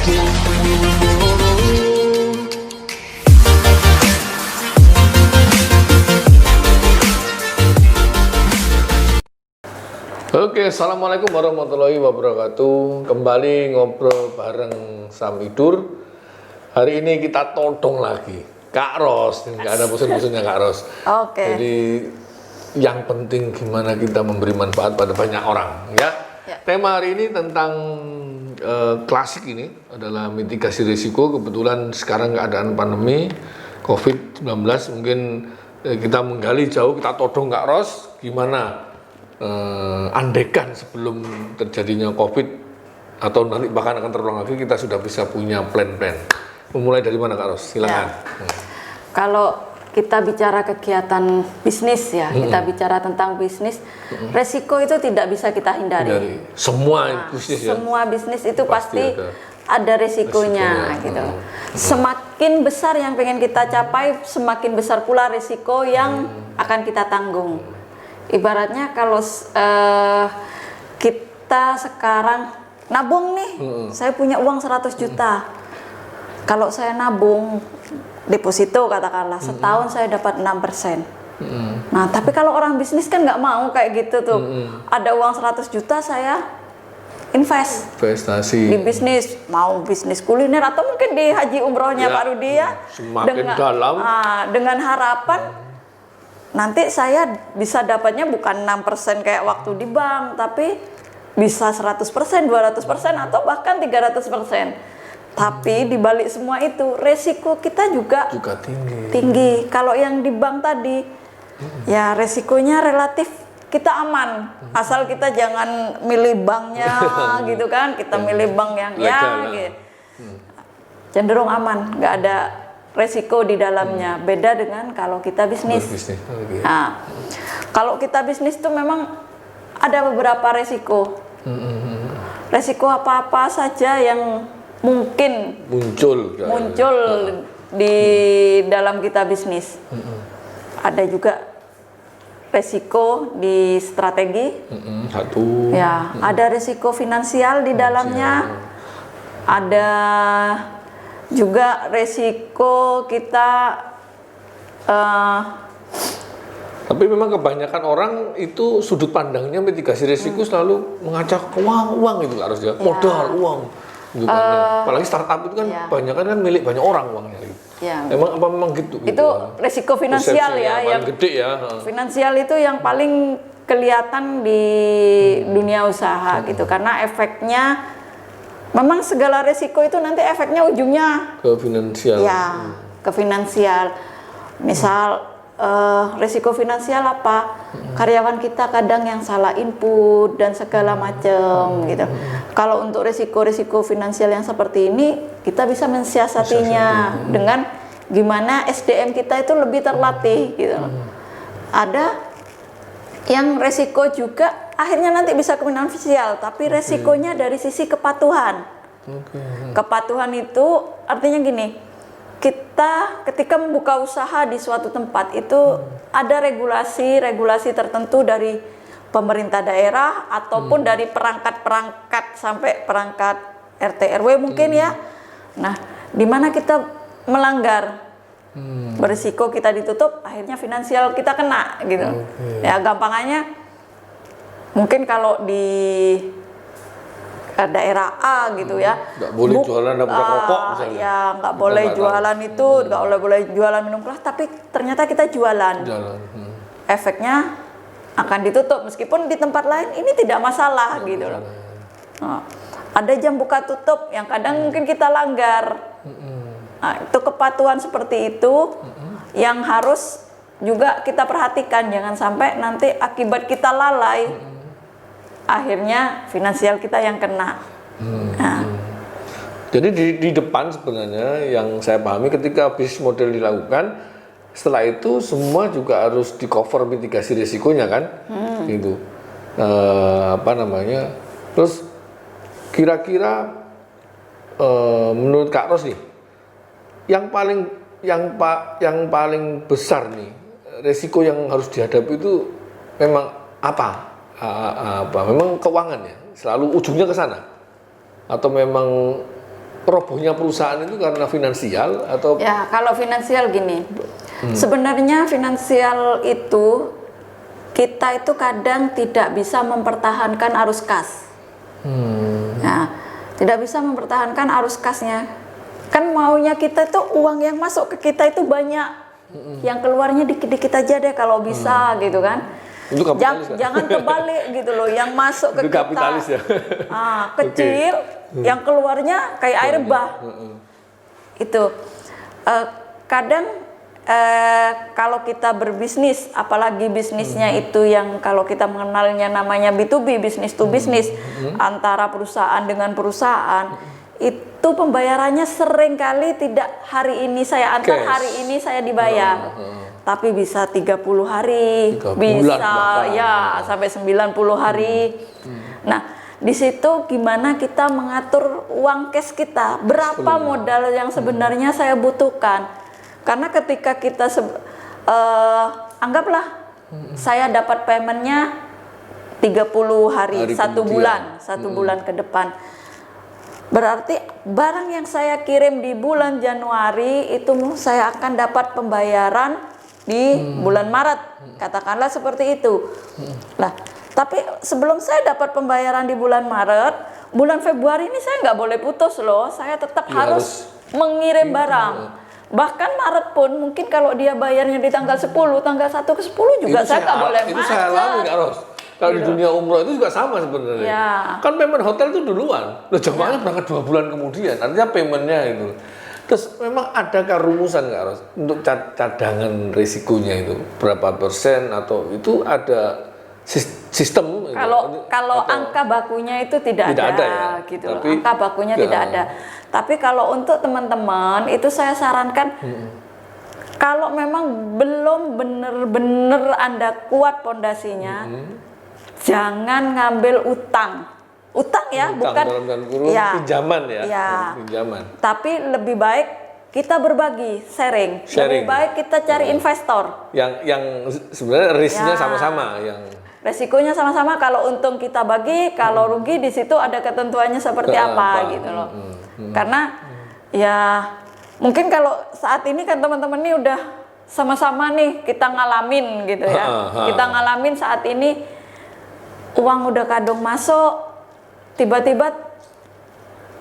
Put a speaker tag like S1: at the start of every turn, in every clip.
S1: Oke, assalamualaikum warahmatullahi wabarakatuh. Kembali ngobrol bareng Sam Idur. Hari ini kita todong lagi Kak Ros. Nggak ada bosan-bosannya Kak Ros.
S2: Oke.
S1: Jadi yang penting gimana kita memberi manfaat pada banyak orang, ya. Tema hari ini tentang klasik ini adalah mitigasi risiko. Kebetulan sekarang keadaan pandemi COVID-19 mungkin kita menggali jauh, kita todong Kak Ros gimana andaikan sebelum terjadinya COVID atau nanti bahkan akan terulang lagi, kita sudah bisa punya plan-plan. Memulai dari mana Kak Ros? Silakan.
S2: Kalau kita bicara kegiatan bisnis ya, kita bicara tentang bisnis, resiko itu tidak bisa kita hindari.
S1: Semua bisnis ya?
S2: Semua bisnis itu pasti ada resikonya gitu. Semakin besar yang pengen kita capai, semakin besar pula resiko yang akan kita tanggung. Ibaratnya kalau kita sekarang nabung nih, saya punya uang 100 juta. Kalau saya nabung deposito katakanlah, setahun saya dapat 6%. Nah, tapi kalau orang bisnis kan nggak mau kayak gitu tuh. Ada uang 100 juta saya investasi di bisnis, mau bisnis kuliner atau mungkin di haji umrohnya Pak Rudi ya.
S1: Semakin dalam.
S2: Dengan harapan nanti saya bisa dapatnya bukan 6% kayak waktu di bank, tapi bisa 100%, 200% atau bahkan 300%. Tapi dibalik semua itu resiko kita juga tinggi. Kalau yang di bank tadi, ya resikonya relatif kita aman, asal kita jangan milih banknya gitu kan, kita milih bank yang gitu. Cenderung aman, nggak ada resiko di dalamnya. Beda dengan kalau kita bisnis. Nah, kalau kita bisnis tuh memang ada beberapa resiko. Resiko apa-apa saja yang mungkin muncul di dalam kita bisnis. Ada juga resiko di strategi. Ya, ada resiko finansial di dalamnya. Ada juga resiko kita
S1: tapi memang kebanyakan orang itu sudut pandangnya mitigasi risiko selalu mengacak uang itu harus ya, modal uang gitu kan. Apalagi startup itu kan kebanyakan kan milik banyak orang uangnya gitu. Memang gitu.
S2: Itu resiko finansial ya, yang
S1: gede ya.
S2: Finansial itu yang paling kelihatan di dunia usaha gitu, karena efeknya memang segala resiko itu nanti efeknya ujungnya
S1: ke finansial.
S2: Ya, ke finansial. Misal resiko finansial apa? Karyawan kita kadang yang salah input dan segala macam gitu. Kalau untuk resiko-resiko finansial yang seperti ini, kita bisa mensiasatinya dengan gimana SDM kita itu lebih terlatih gitu. Ada yang resiko juga akhirnya nanti bisa ke finansial, tapi resikonya dari sisi kepatuhan. Kepatuhan itu artinya gini, kita ketika membuka usaha di suatu tempat itu ada regulasi tertentu dari pemerintah daerah ataupun dari perangkat-perangkat sampai perangkat RT RW mungkin ya. Nah, di mana kita melanggar, berisiko kita ditutup, akhirnya finansial kita kena gitu. Ya gampangannya mungkin kalau di daerah A gitu ya,
S1: nggak boleh jualan rokok misalnya.
S2: Ya nggak boleh jualan itu, nggak boleh jualan minum keras, tapi ternyata kita jualan. Efeknya akan ditutup meskipun di tempat lain ini tidak masalah gitu loh. Ada jam buka tutup yang kadang mungkin kita langgar. Nah, itu kepatuhan seperti itu yang harus juga kita perhatikan, jangan sampai nanti akibat kita lalai akhirnya finansial kita yang kena.
S1: Jadi di depan sebenarnya yang saya pahami ketika bisnis model dilakukan, setelah itu semua juga harus di cover mitigasi risikonya kan, gitu. Terus kira-kira menurut Kak Ros nih, yang paling besar nih resiko yang harus dihadapi itu memang apa? Memang keuangan ya, selalu ujungnya ke sana, atau memang robohnya perusahaan itu karena finansial atau?
S2: Ya, kalau finansial gini, sebenarnya finansial itu kita itu kadang tidak bisa mempertahankan arus kas. Nah, tidak bisa mempertahankan arus kasnya. Kan maunya kita itu uang yang masuk ke kita itu banyak, yang keluarnya dikit-dikit aja deh kalau bisa gitu kan.
S1: Itu kapitalis kan?
S2: Jangan kebalik gitu loh, yang masuk ke
S1: Itu kapitalis
S2: kita
S1: ya?
S2: kecil, yang keluarnya kayak air bah. Itu kadang kalau kita berbisnis, apalagi bisnisnya itu yang kalau kita mengenalnya namanya B2B, business to business, antara perusahaan dengan perusahaan, itu pembayarannya sering kali tidak hari ini saya antar, hari ini saya dibayar. Tapi bisa 30 hari,
S1: 3 bulan
S2: bisa
S1: bahkan.
S2: ya sampai 90 hari. Nah, di situ gimana kita mengatur uang cash kita, berapa modal yang sebenarnya saya butuhkan. Karena ketika kita anggaplah saya dapat paymentnya 30 hari, satu bulan ke depan. Berarti barang yang saya kirim di bulan Januari itu saya akan dapat pembayaran di bulan Maret, katakanlah seperti itu. Nah, tapi sebelum saya dapat pembayaran di bulan Maret, bulan Februari ini saya nggak boleh putus loh, saya tetap harus mengirim barang. Bahkan Maret pun mungkin kalau dia bayarnya di tanggal 10, tanggal 1 ke 10 juga saya nggak boleh
S1: Itu saya alami Kak Ros. Kalau di dunia umroh itu juga sama sebenarnya.
S2: Ya.
S1: Kan payment hotel itu duluan. Loh, jamaahnya berangkat 2 bulan kemudian. Artinya paymentnya itu. Terus memang adakah rumusan Kak Ros untuk cadangan risikonya itu berapa persen atau itu ada sistem?
S2: Kalau angka bakunya itu tidak ada
S1: ya?
S2: gitu.
S1: Tapi,
S2: angka bakunya tidak ada. Tapi kalau untuk teman-teman itu saya sarankan kalau memang belum benar-benar Anda kuat pondasinya, jangan ngambil utang. Utang ya, bukan
S1: dalam kurung pinjaman ya. Pinjaman.
S2: Tapi lebih baik kita berbagi, sharing. Lebih baik kita cari investor.
S1: Yang sebenarnya risknya sama-sama, yang
S2: resikonya sama-sama. Kalau untung kita bagi, kalau rugi di situ ada ketentuannya seperti apa gitu loh. Karena ya mungkin kalau saat ini kan teman-teman ini udah sama-sama nih kita ngalamin gitu ya. Kita ngalamin saat ini uang udah kadung masuk. Tiba-tiba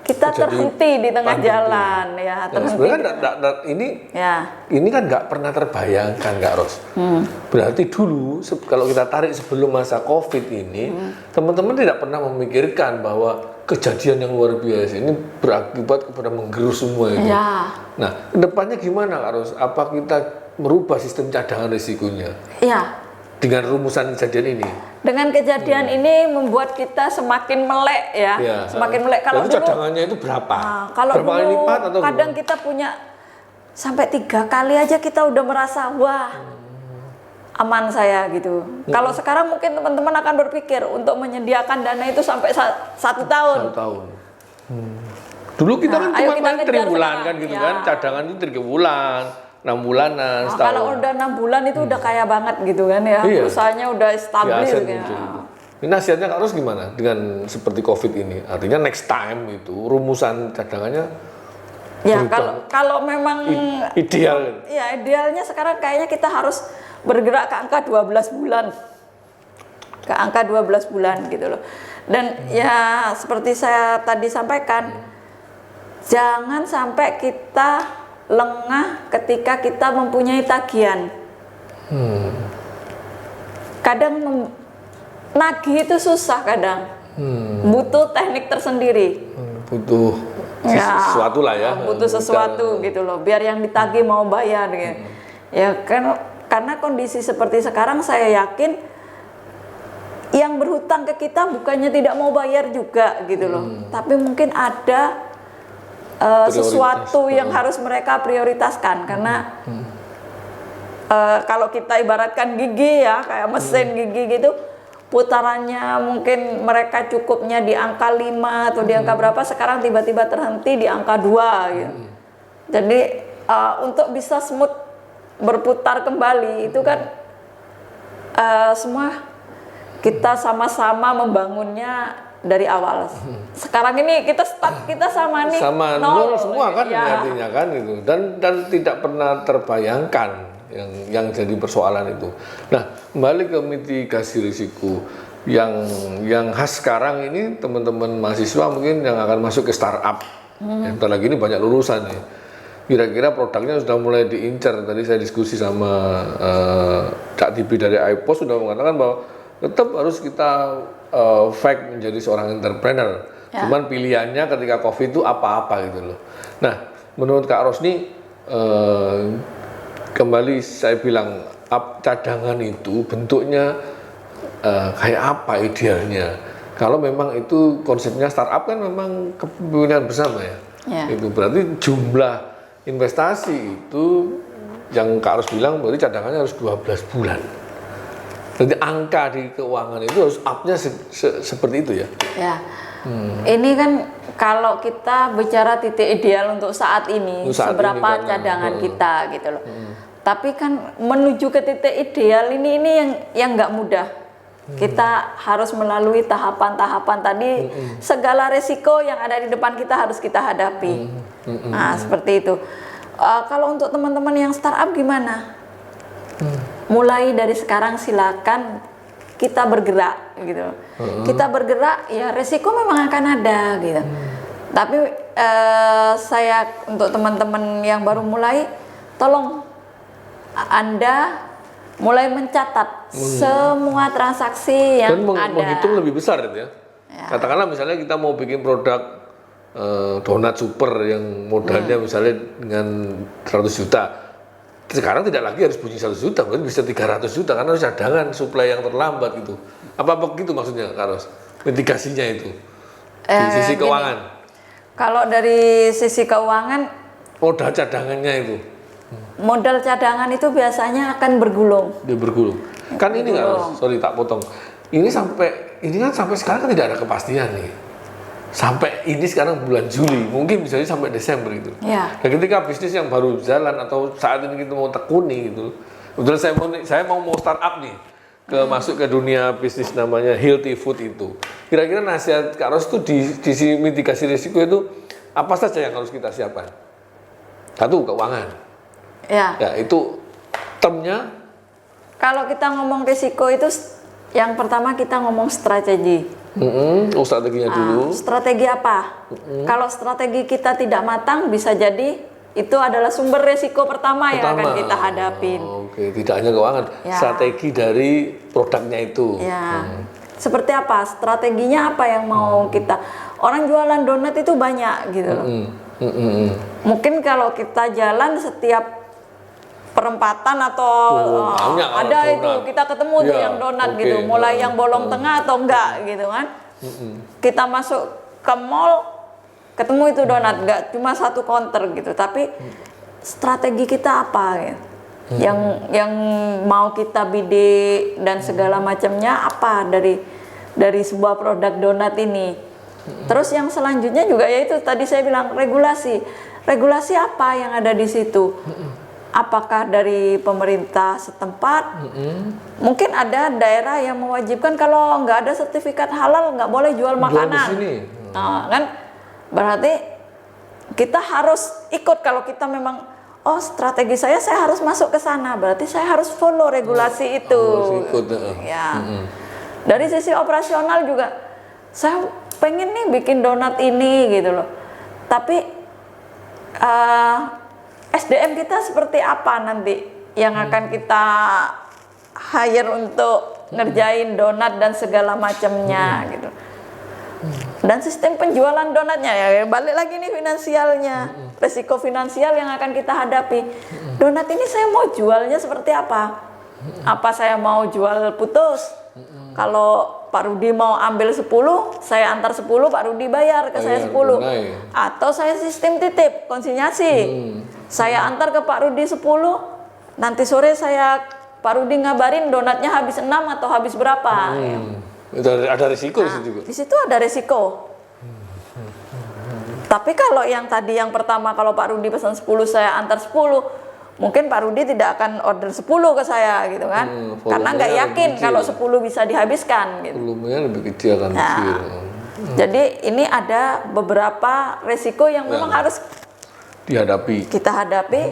S2: kita terhenti di tengah jalan ya,
S1: sebenarnya ini kan nggak pernah terbayangkan Kak Ros. Berarti dulu kalau kita tarik sebelum masa Covid ini, teman-teman tidak pernah memikirkan bahwa kejadian yang luar biasa ini berakibat kepada menggerus semua itu.
S2: Ya.
S1: Nah, kedepannya gimana Kak Ros? Apa kita merubah sistem cadangan risikonya?
S2: Ya.
S1: Dengan rumusan kejadian ini.
S2: Dengan kejadian ini membuat kita semakin melek ya, semakin melek. Kalau dulu
S1: cadangannya itu berapa?
S2: Kalau
S1: berapa kali lipat atau
S2: kadang kita punya sampai 3 kali aja kita udah merasa wah aman saya gitu. Kalau sekarang mungkin teman-teman akan berpikir untuk menyediakan dana itu sampai 1 tahun.
S1: 1 tahun. Dulu kita kan cuma 3 bulan kan gitu kan, cadangan itu 3 bulan. 6 bulanan, setahun.
S2: Kalau udah 6 bulan itu udah kaya banget gitu kan ya, usahanya udah stabil gitu.
S1: Ini nasihatnya Kak Ros gimana dengan seperti Covid ini? Artinya next time itu rumusan cadangannya
S2: ya kalau memang
S1: ideal.
S2: Ya idealnya sekarang kayaknya kita harus bergerak ke angka 12 bulan. Ke angka 12 bulan gitu loh. Dan ya seperti saya tadi sampaikan, jangan sampai kita lengah ketika kita mempunyai tagihan. Kadang nagih itu susah kadang. Butuh teknik tersendiri.
S1: Butuh sesuatu lah ya.
S2: Butuh sesuatu gitu loh. Biar yang ditagih mau bayar gitu. Ya kan karena kondisi seperti sekarang saya yakin yang berhutang ke kita bukannya tidak mau bayar juga gitu loh. Tapi mungkin ada sesuatu yang harus mereka prioritaskan karena kalau kita ibaratkan gigi ya kayak mesin gigi gitu, putarannya mungkin mereka cukupnya di angka 5 atau di angka berapa, sekarang tiba-tiba terhenti di angka 2 gitu. Jadi untuk bisa smooth berputar kembali itu kan semua kita sama-sama membangunnya dari awal. Sekarang ini kita start kita sama nih
S1: sama nol semua kan,
S2: ya.
S1: artinya kan itu, dan tidak pernah terbayangkan yang jadi persoalan itu. Nah, kembali ke mitigasi risiko yang khas sekarang ini, teman-teman mahasiswa mungkin yang akan masuk ke startup, bentar lagi ini banyak lulusan nih. Kira-kira produknya sudah mulai diincar. Tadi saya diskusi sama Cak Tibi dari iPost sudah mengatakan bahwa tetap harus kita fight menjadi seorang entrepreneur.
S2: Ya.
S1: Cuman pilihannya ketika COVID itu apa-apa gitu loh. Nah, menurut Kak Rosni, kembali saya bilang cadangan itu bentuknya kayak apa idealnya? Kalau memang itu konsepnya startup kan memang kepemimpinan bersama ya. Itu berarti jumlah investasi itu yang Kak Ros bilang berarti cadangannya harus 12 bulan. Jadi angka di keuangan itu harus up-nya seperti itu ya. Ya.
S2: Ini kan kalau kita bicara titik ideal untuk saat ini, seberapa ini cadangan kita gitu loh. Tapi kan menuju ke titik ideal ini yang nggak mudah. Kita harus melalui tahapan-tahapan tadi, segala resiko yang ada di depan kita harus kita hadapi. Nah, seperti itu. Kalau untuk teman-teman yang startup gimana? Mulai dari sekarang silakan kita bergerak gitu. Kita bergerak ya resiko memang akan ada gitu. Tapi saya untuk teman-teman yang baru mulai, tolong Anda mulai mencatat semua transaksi yang ada. Dan
S1: menghitung lebih besar itu ya. Katakanlah misalnya kita mau bikin produk donat super yang modalnya misalnya dengan 100 juta. Sekarang tidak lagi harus bunyi 100 juta, berarti bisa 300 juta karena harus cadangan suplai yang terlambat itu. Apa begitu maksudnya, Karos? Mitigasinya itu di sisi keuangan.
S2: Kalau dari sisi keuangan,
S1: modal cadangannya itu.
S2: Modal cadangan itu biasanya akan bergulung.
S1: Dia bergulung. Kan ini Karos, sorry tak potong. Ini kan sampai sekarang kan tidak ada kepastian nih. Sampai ini sekarang bulan Juli, mungkin bisa sampai Desember itu.
S2: Ya.
S1: Dan ketika bisnis yang baru jalan atau saat ini kita mau tekuni gitu, kebetulan saya mau startup nih, masuk ke dunia bisnis namanya healthy food itu. Kira-kira nasihat Kak Ros itu di mitigasi risiko itu apa saja yang harus kita siapkan? Satu, keuangan. Ya itu termnya.
S2: Kalau kita ngomong risiko itu, yang pertama kita ngomong strategi.
S1: Strateginya dulu.
S2: Strategi apa? Kalau strategi kita tidak matang, bisa jadi itu adalah sumber resiko pertama yang akan kita hadapin.
S1: Oke, tidak hanya keuangan, strategi dari produknya itu.
S2: Seperti apa? Strateginya apa yang mau kita? Orang jualan donat itu banyak gitu loh. Mungkin kalau kita jalan setiap perempatan atau ada itu donat. Kita ketemu tuh yang donat gitu, mulai yang bolong tengah atau enggak gitu kan. Kita masuk ke mall ketemu itu donat, enggak cuma satu counter gitu, tapi strategi kita apa gitu. Yang mau kita bidik dan segala macamnya apa dari sebuah produk donat ini. Terus yang selanjutnya juga yaitu tadi saya bilang regulasi apa yang ada di situ. Apakah dari pemerintah setempat? Mungkin ada daerah yang mewajibkan kalau nggak ada sertifikat halal nggak boleh jual makanan. Nah, kan berarti kita harus ikut. Kalau kita memang strategi saya harus masuk ke sana, berarti saya harus follow regulasi itu. Ya. Dari sisi operasional juga saya pengen nih bikin donat ini gitu loh. Tapi SDM kita seperti apa nanti yang akan kita hire untuk ngerjain donat dan segala macamnya gitu. Dan sistem penjualan donatnya ya balik lagi nih finansialnya, resiko finansial yang akan kita hadapi. Donat ini saya mau jualnya seperti apa? Apa saya mau jual putus? Kalau Pak Rudi mau ambil 10, saya antar 10, Pak Rudi bayar ke saya 10. Atau saya sistem titip, konsinyasi. Saya antar ke Pak Rudi 10, nanti sore Pak Rudi ngabarin donatnya habis 6 atau habis berapa.
S1: Ada risiko di situ juga.
S2: Di situ ada risiko. Tapi kalau yang tadi yang pertama, kalau Pak Rudi pesan 10, saya antar 10, mungkin Pak Rudi tidak akan order 10 ke saya gitu kan. Karena nggak yakin kalau 10 bisa dihabiskan gitu.
S1: Volumenya lebih kecil kan.
S2: Jadi ini ada beberapa resiko yang memang harus
S1: dihadapi.
S2: kita hadapi.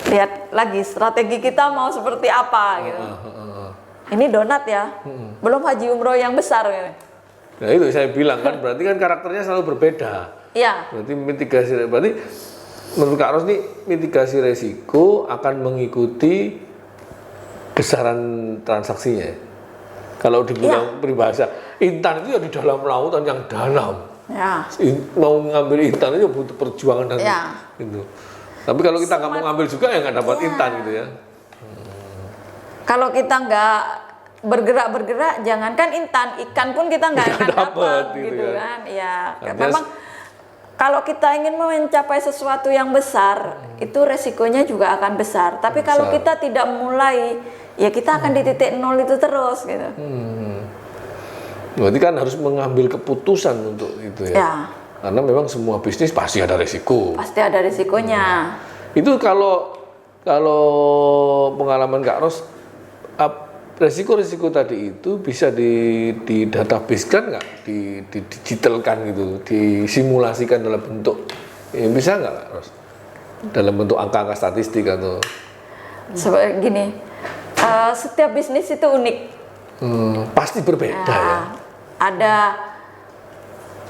S2: Lihat lagi strategi kita mau seperti apa gitu. Ini donat ya, belum haji umroh yang besar. Gitu.
S1: Nah itu saya bilang kan, berarti kan karakternya selalu berbeda.
S2: Iya.
S1: Berarti berarti menurut Kak Ros nih, mitigasi resiko akan mengikuti besaran transaksinya. Kalau dibilang peribahasa, intan itu ya di dalam lautan yang dalam.
S2: Ya.
S1: Mau ngambil intan itu butuh perjuangan dan gitu. Tapi kalau kita nggak mau ngambil juga ya nggak dapat intan gitu ya.
S2: Kalau kita nggak bergerak, jangankan intan, ikan pun kita nggak akan dapat gitu kan. Ya, memang kalau kita ingin mencapai sesuatu yang besar, itu resikonya juga akan besar. Tapi kalau kita tidak mulai, ya kita akan di titik nol itu terus gitu.
S1: Berarti kan harus mengambil keputusan untuk itu ya. Karena memang semua bisnis pasti ada resiko.
S2: Pasti ada resikonya.
S1: Itu kalau pengalaman Kak Ros, resiko-resiko tadi itu bisa di database-kan nggak, digitalkan gitu, disimulasikan dalam bentuk, bisa nggak Kak Ros? Dalam bentuk angka-angka statistik atau?
S2: Seperti gini, setiap bisnis itu unik.
S1: Pasti berbeda ya.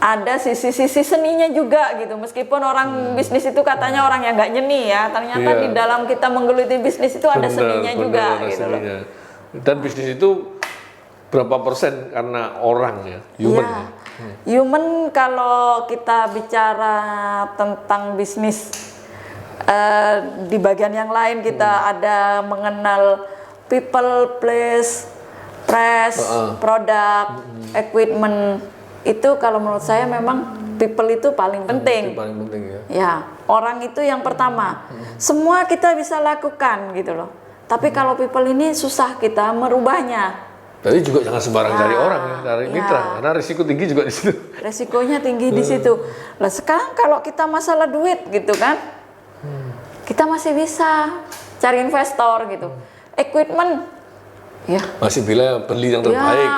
S2: Ada sisi-sisi seninya juga gitu. Meskipun orang bisnis itu katanya orang yang nggak nyeni ya, ternyata di dalam kita menggeluti bisnis itu ada seninya juga
S1: ada
S2: gitu
S1: seninya.
S2: loh.
S1: Dan bisnis itu berapa persen karena orang ya, human.
S2: Ya. Human kalau kita bicara tentang bisnis di bagian yang lain kita ada mengenal people, place, price, produk, equipment. Itu kalau menurut saya memang people itu paling penting.
S1: Itu paling penting ya.
S2: Ya, orang itu yang pertama. Semua kita bisa lakukan gitu loh. Tapi kalau people ini susah kita merubahnya.
S1: Jadi juga jangan sembarang cari orang ya, cari mitra, karena risiko tinggi juga di situ.
S2: Resikonya tinggi di situ. Lah sekarang kalau kita masalah duit gitu kan, kita masih bisa cari investor gitu. Equipment, ya.
S1: Masih bila beli yang terbaik.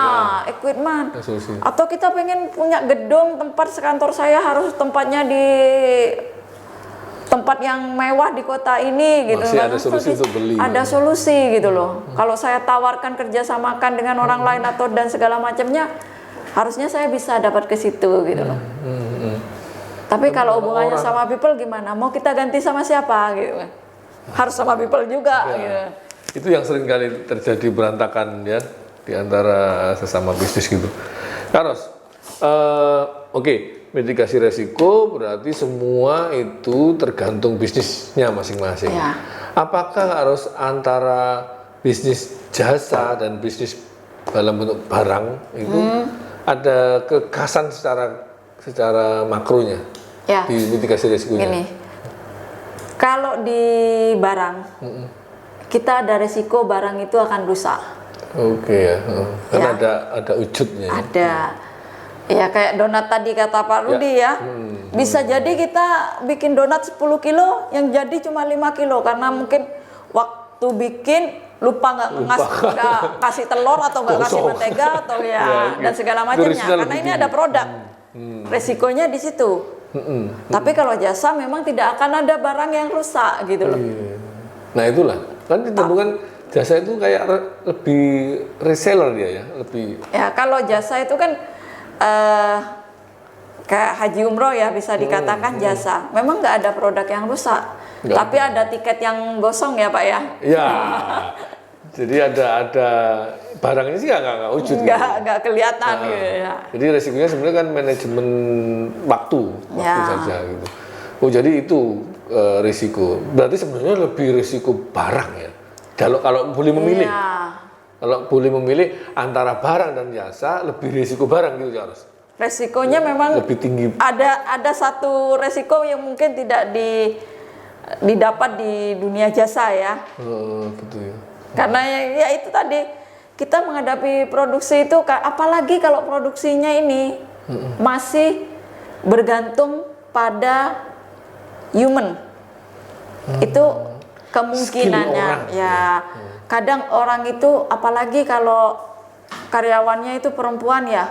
S2: Equipment. Atau kita pengen punya gedung tempat sekantor saya harus tempatnya di tempat yang mewah di kota ini gitu.
S1: Masih ada solusi untuk beli.
S2: Ada solusi gitu loh. Kalau saya tawarkan kerjasamakan dengan orang lain atau dan segala macamnya, harusnya saya bisa dapat ke situ gitu loh. Tapi kalau hubungannya sama people gimana? Mau kita ganti sama siapa gitu kan? Harus sama people juga gitu.
S1: Itu yang sering kali terjadi berantakan ya di antara sesama bisnis gitu. Karos, oke. Mitigasi resiko berarti semua itu tergantung bisnisnya masing-masing.
S2: Ya.
S1: Apakah harus antara bisnis jasa dan bisnis dalam bentuk barang itu ada kekhasan secara makronya di mitigasi resikonya?
S2: Gini, kalau di barang kita ada resiko barang itu akan rusak.
S1: Oke ya, karena ada wujudnya.
S2: Ada. Ya kayak donat tadi kata Pak Rudi ya. Bisa jadi kita bikin donat 10 kilo yang jadi cuma 5 kilo karena mungkin waktu bikin lupa nggak kasih telur atau nggak kasih mentega atau dan segala macamnya. Karena ini ada produk. Resikonya di situ. Tapi kalau jasa memang tidak akan ada barang yang rusak gitu loh.
S1: Nah itulah kan ditentukan jasa itu kayak lebih reseller dia ya, lebih.
S2: Ya kalau jasa itu kan kayak haji umroh ya bisa dikatakan jasa. Memang nggak ada produk yang rusak, tapi ada tiket yang gosong ya Pak ya.
S1: Iya. Jadi ada barangnya sih nggak wujud.
S2: Nggak kelihatan gitu ya.
S1: Jadi resikonya sebenarnya kan manajemen waktu saja gitu. Oh jadi itu risiko. Berarti sebenarnya lebih risiko barang ya. Kalau boleh memilih. Kalau boleh memilih antara barang dan jasa, lebih risiko barang gitu harus.
S2: Resikonya memang
S1: lebih tinggi.
S2: Ada satu resiko yang mungkin tidak didapat di dunia jasa ya.
S1: Gitu ya.
S2: Karena ya itu tadi kita menghadapi produksi itu, apalagi kalau produksinya ini masih bergantung pada human. Itu kemungkinannya ya. Kadang orang itu apalagi kalau karyawannya itu perempuan ya,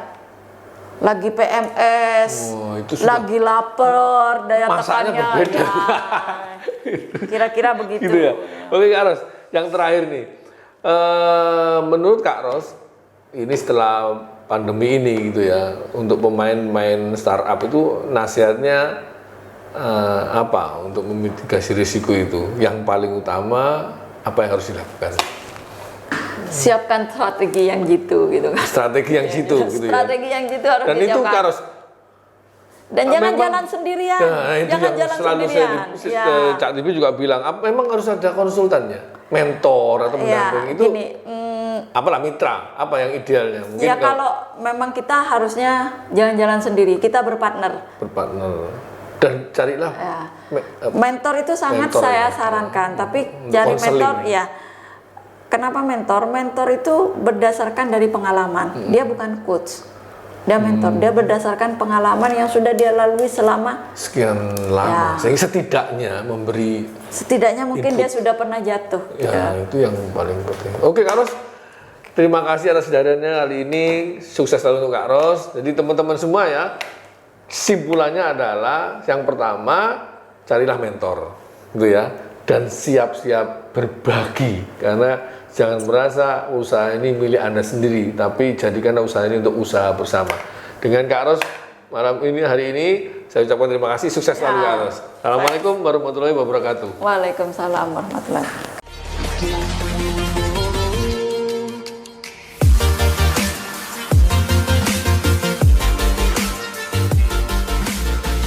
S2: lagi PMS,
S1: itu sudah
S2: lagi lapar, daya
S1: masaknya
S2: tekannya
S1: berbeda.
S2: ya, kira-kira begitu.
S1: Gitu ya. Oke Kak Ros, yang terakhir nih, menurut Kak Ros, ini setelah pandemi ini gitu ya, untuk pemain-pemain startup itu nasihatnya apa untuk memitigasi risiko itu? Yang paling utama apa yang harus dilakukan?
S2: Siapkan strategi yang gitu kan.
S1: Strategi yang jitu gitu ya.
S2: Strategi yang gitu harus
S1: Dan itu
S2: disiapkan.
S1: Kak Ros,
S2: Dan jangan
S1: memang-
S2: jalan sendirian.
S1: nah, itu
S2: Jangan
S1: yang
S2: jalan
S1: selalu
S2: sendirian.
S1: saya Cak TV juga bilang, memang harus ada konsultannya, mentor atau pendamping itu.
S2: Gini,
S1: Apalah mitra, apa yang idealnya? Mungkin
S2: ya kalau memang kita harusnya jangan jalan sendiri, kita berpartner.
S1: berpartner dan carilah
S2: Ya. Mentor itu sangat
S1: mentor
S2: saya
S1: ya.
S2: sarankan, tapi cari
S1: Konseling.
S2: mentor ya. Kenapa mentor? Mentor itu berdasarkan dari pengalaman. Dia bukan coach. Dia mentor. Dia berdasarkan pengalaman yang sudah dia lalui selama
S1: sekian lama,
S2: Ya.
S1: sehingga setidaknya memberi
S2: setidaknya mungkin
S1: Input.
S2: dia sudah pernah jatuh.
S1: ya itu yang paling penting. Oke Kak Ros, terima kasih atas kehadirannya kali ini, sukses selalu untuk Kak Ros. Jadi teman-teman semua ya, simpulannya adalah yang pertama carilah mentor, gitu ya, dan siap-siap berbagi karena jangan merasa usaha ini milik Anda sendiri, tapi jadikan usaha ini untuk usaha bersama. Dengan Kak Ros malam ini, hari ini, saya ucapkan terima kasih, sukses selalu Kak Ros. Assalamualaikum warahmatullahi wabarakatuh.
S2: Waalaikumsalam warahmatullahi wabarakatuh.